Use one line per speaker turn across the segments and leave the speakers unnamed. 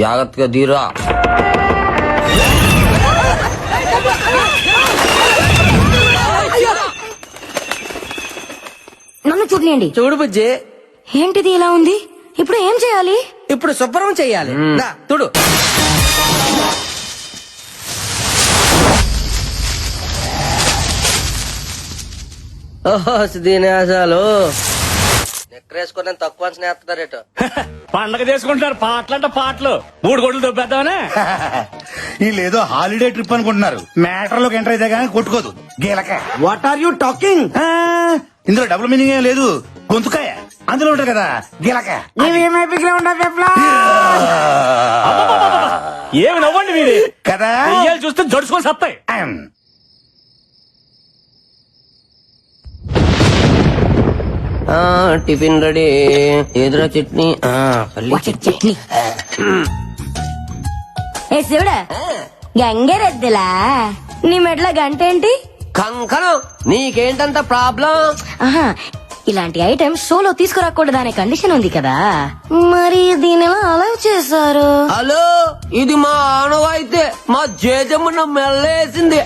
జాగ్రత్తగా దీరా.
నన్ను చూడలేండి.
చూడు బుజ్జి,
ఏంటిది ఇలా ఉంది? ఇప్పుడు ఏం చేయాలి?
ఇప్పుడు శుభ్రం చెయ్యాలి. చూడు, ఓహో దీనేశాలు నెక్కరేసుకుని తక్కువ స్నేహితుడారేటో.
పండగ చేసుకుంటున్నారు, పాటలంట పాటలు. 3 కోట్లు దొబ్బేద్దామనే.
వీళ్ళేదో హాలిడే ట్రిప్ అనుకుంటున్నారు. మ్యాటర్ లోకి ఎంటర్ అయితే గానీ కొట్టుకోదు గీలక.
What are you talking?
ఇందులో డబుల్ మీనింగ్ ఏం లేదు. గొంతుకాయ అందులో ఉంటాయి కదా గీలక.
ఏమి నవ్వండి మీది
కదా
దెయ్యాలు చూస్తే జడుచుకొని సత్తాయి.
Tiffin ready. ఎదురా చట్నీ, పల్లి చట్నీ.
ఏ శివుడా, గంగరెద్దులా నీ మెట్ల గంట ఏంటి?
కంకణం. నీకేంటంత ప్రాబ్లం?
ఆహా, ఇలాంటి ఐటమ్ షోలో తీసుకురాకూడదు అనే కండిషన్ ఉంది కదా, మరి దీని ఎలా అలౌ చేశారు?
హలో, ఇది మా ఆనవాయితే. మా జేజమ్మ నా మెల్లేసింది.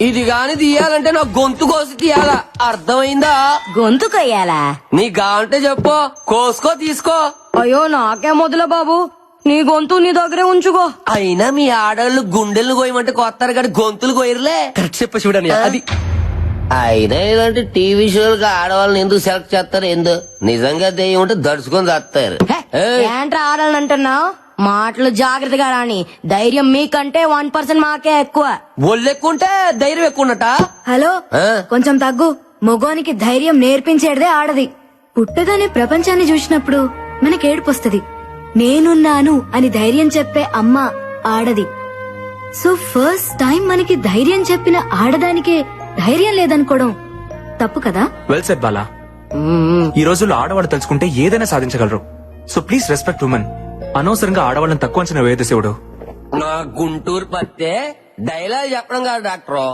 ఇది గాని తీయాలంటే నా గొంతు కోసి తీయాలా, అర్థమైందా?
గొంతు కొయ్యాలా?
నీ గాంటే చెప్పు, కోసుకో తీసుకో.
అయ్యో నాకే మొదల బాబు, నీ గొంతు నీ దగ్గరే ఉంచుకో.
అయినా మీ ఆడవాళ్ళు గుండెలు కోయమంటే కొత్తారు కానీ గొంతులు కోయరులే.
కరెక్ట్ చెప్ప చూడని అది.
అయినా ఇలాంటి టీవీ షోలకు ఆడవాళ్ళని ఎందుకు సెలెక్ట్ చేస్తారు? ఎందుకు నిజంగా దెయ్యం ఉంటే దడుచుకొని చేస్తారు.
ఏంట్రా ఆడాలని అంటున్నావు? మాటలు జాగ్రత్తగా రాని. ధైర్యం మీకంటే 1% మాకే ఎక్కువ.
ఒళ్ళెక్కుంటే ధైర్యం ఎక్కువ ఉన్నట.
హలో, కొంచెం తగ్గు. మగోనికి ధైర్యం నేర్పించేదే ఆడది. పుట్టగానే ప్రపంచాన్ని చూసినప్పుడు మనకి ఏడుపొస్తది. నేనున్నాను అని ధైర్యం చెప్పే అమ్మ ఆడది. సో ఫస్ట్ టైం మనకి ధైర్యం చెప్పిన ఆడదానికే ధైర్యం లేదనుకోవడం తప్పు కదా?
Well said Bala. ఈ రోజుల్లో ఆడవాళ్ళు తెలుసుకుంటే ఏదైనా సాధించగలరు. So please respect women. అనవసరంగా ఆడవాళ్ళని తక్కువ అంచనా వేయదు శివుడు.
నా గుంటూరు పత్తే డైలాగ్ చెప్పడం కాదు డాక్టర్.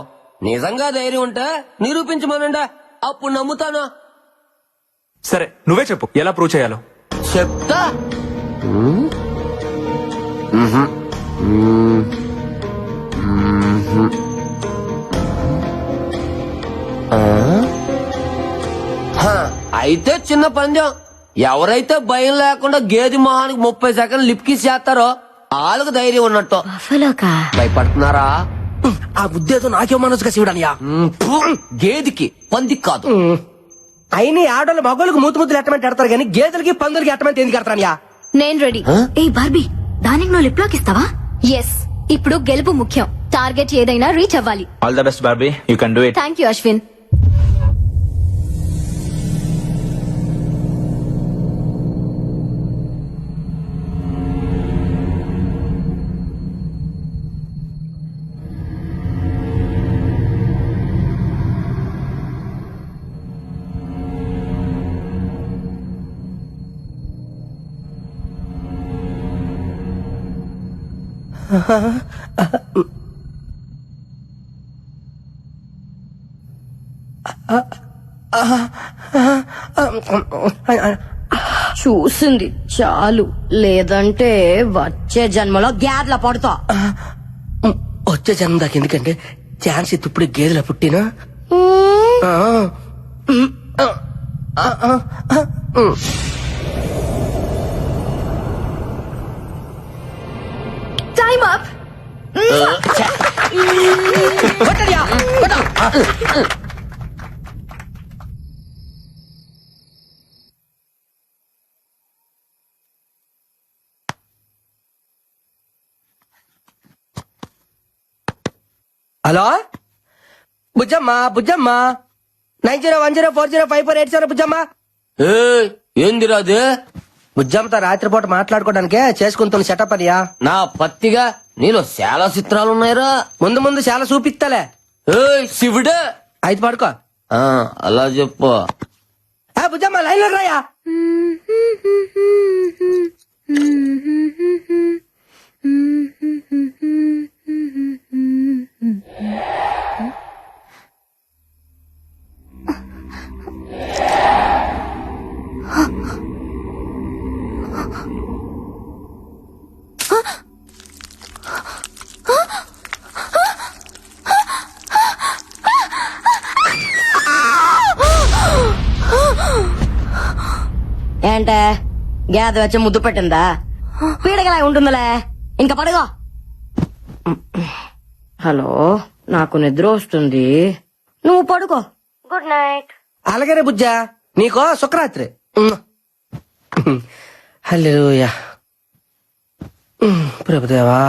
నిజంగా ధైర్యం ఉంటే నిరూపించమనండి, అప్పుడు నమ్ముతాను.
సరే నువ్వే చెప్పు ఎలా ప్రూవ్ చేయాలో.
చెప్తా. అయితే చిన్న పందెం. ఎవరైతే భయం లేకుండా గేది మొహానికి 30 సెకండ్లు లిప్కిస్ చేస్తారో వాళ్ళకు ధైర్యం ఉన్నట్టు. భయపడుతున్నారా?
ఆ ఉద్దేశం నాకే మనసుగా శివుడనియా.
గేదికి పందికి కాదు.
అయినా ఆడవాళ్ళు మగోళ్ళకి మూతులు ఎట్టమంటే ఎడతారు కానీ గేదెలకి పందులకి ఎట్టమంటే ఎందుకు ఎడతానియా?
నేను రెడీ. ఏ బార్బీ, దానికి నువ్వు లిప్ లాక్ ఇస్తావా? ఎస్. ఇప్పుడు గెలుపు ముఖ్యం. టార్గెట్ ఏదైనా రీచ్ అవ్వాలి.
All the best Barbie, you can do it.
Thank you Ashwin. చూసింది చాలు, లేదంటే వచ్చే జన్మలో గ్యాడ్ల పడతా.
వచ్చే జన్మ దాకా ఎందుకంటే ఛాన్స్ ఇప్పుడు గేదెల పుట్టినా.
Time up.
Hello Bujjamma, Bujjamma 9010405487 Bujjamma.
ఏందిరాదు?
బుజ్జమ్మతో రాత్రిపూట మాట్లాడుకోవడానికే చేసుకుంటున్న సెటప్ అనియా.
నా పత్తిగా నీలో చాలా చిత్రాలున్నాయిరా.
ముందు ముందు చాలా చూపిస్తాలే.
శివుడే
అయితే పడుకో.
అలా చెప్పు.
బుజ్జమ్మ లైన్ లో రాయా.
ఏంటే గేదె వచ్చి ముద్దు పెట్టిందా పీడగలా ఉంటుందిలే ఇంకా పడుగో. హలో, నాకు నిద్ర వస్తుంది, నువ్వు పడుకో. Good night.
అలాగనే బుజ్జా, నీకో శుక్రరాత్రి. హల్లెలూయా. ప్రభుదేవా.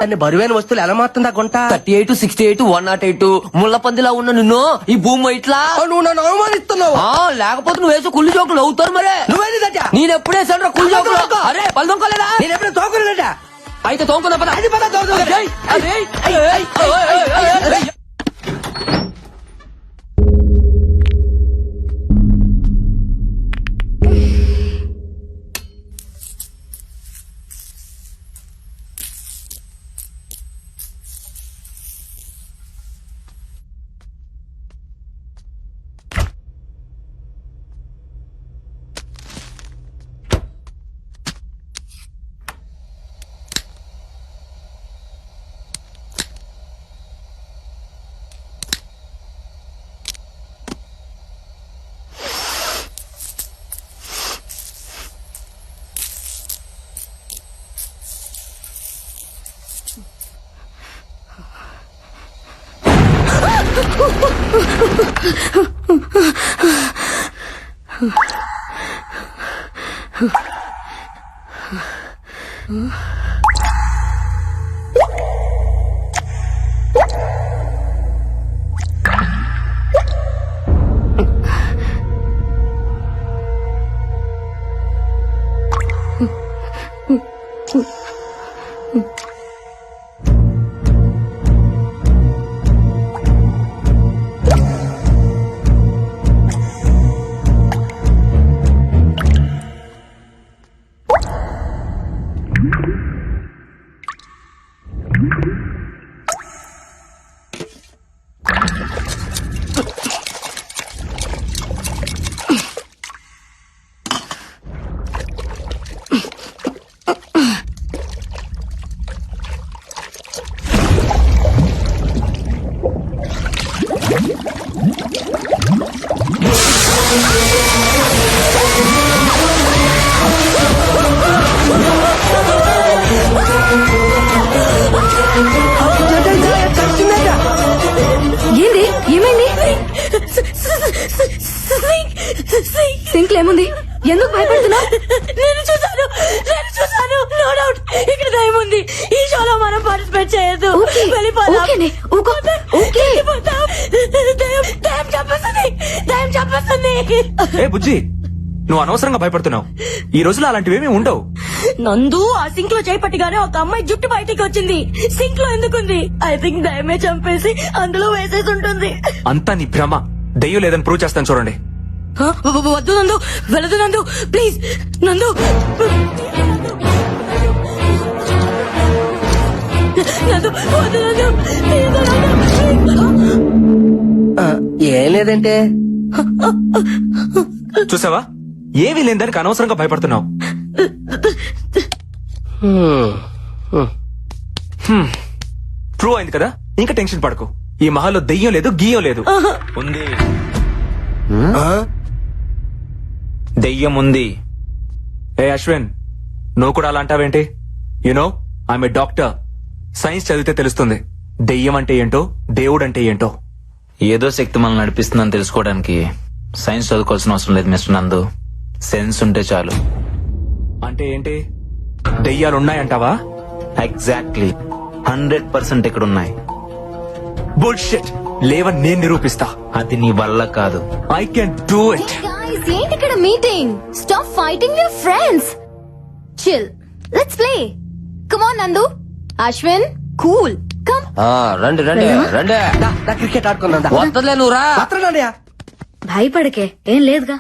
అన్ని బరువైన వస్తువులు ఎలా మారుతుందా గుంట?
38, 68, 108 ముళ్ళ పందిలా ఉన్న నిన్ను ఈ భూమి ఇట్లా
నువ్వు నన్ను అవమానిస్తున్నావు.
లేకపోతే నువ్వు వేసే కుళ్ళు జోకులు అవుతారు మరే.
నువ్వేది దట్టా?
నేను ఎప్పుడేసాను కుళ్ళు జోకులు? అరే పళ్ళు తొంకోలేదా?
నేను ఎప్పుడు తోకలేదట.
అయితే తోంకున్నా పద.
అది పద తోకలేదు.
అరే, అరే, అరే, అరే, అరే.
ఏంది? ఏమైంది? సింక్ ఏముంది? ఎందుకు భయపడుతున్నావు?
నేను చూసాను నో డౌట్ ఇక్కడ దయ్యం ఉంది. ఈ షోలో మనం పార్టిసిపేట్ చేయొద్దు. వెళ్ళిపోదాం.
ఓకేనే, ఊకో. ఓకే.
వెళ్ళిపోదాం. దయ్యం చంపేస్తుంది.
ఏ బుజ్జి, నువ్వు అనవసరంగా భయపడుతున్నావు. ఈ రోజులో అలాంటివేమీ ఉండవు.
నందు, ఆ సింక్ లో చేపట్టిగానే ఒక అమ్మాయి జుట్టు బయటికి వచ్చింది. సింక్ లో ఎందుకుంది? ఐ థింక్ దయ్యమే చంపేసి అందులో వేసేసి ఉంటుంది.
అంతా నీ భ్రమ. దెయ్యం లేదని ప్రూవ్ చేస్తాను చూడండి.
వద్దు నందు, వెళ్ళదు నందు, ప్లీజ్ నందు. నందు, వద్దు నందు, ప్లీజ్ నందు.
ఏం లేదంటే
చూసావా ఏమీ లేని దానికి అనవసరంగా భయపడుతున్నావు. ప్రూవ్ అయింది కదా, ఇంకా టెన్షన్ పడకు. ఈ మహల్లో దెయ్యం లేదు, గీయం లేదు. ఉంది, దెయ్యం ఉంది. ఏ అశ్విన్, నువ్వు కూడా అలా అంటావేంటి? You know I'm a doctor. Science చదివితే తెలుస్తుంది దెయ్యం అంటే ఏంటో, దేవుడు అంటే ఏంటో.
ఏదో శక్తి మనల్ని నడిపిస్తుందని తెలుసుకోవడానికి సైన్స్ చదువుకోవాల్సిన అవసరం లేదు మిస్టర్ నందు. సెన్స్ ఉంటే చాలు.
అంటే ఏంటి? దెయ్యాలున్నాయంటావా?
ఎగ్జాక్ట్లీ 100% ఇక్కడ ఉన్నాయి.
బుల్షిట్. లేవని నేను నిరూపిస్తా.
అది నీ వల్ల కాదు.
I can do it.
Guys, ఏంటి ఇక్కడ meeting? Stop fighting your friends. Chill. Let's play. Come on, Nandu. Ashwin, cool. Come.
రండి రండి రండి.
క్రికెట్ ఆడుకుందా
వద్దలే నువ్వు రా.
మాత్రం
భయపడకే, ఏం లేదుగా.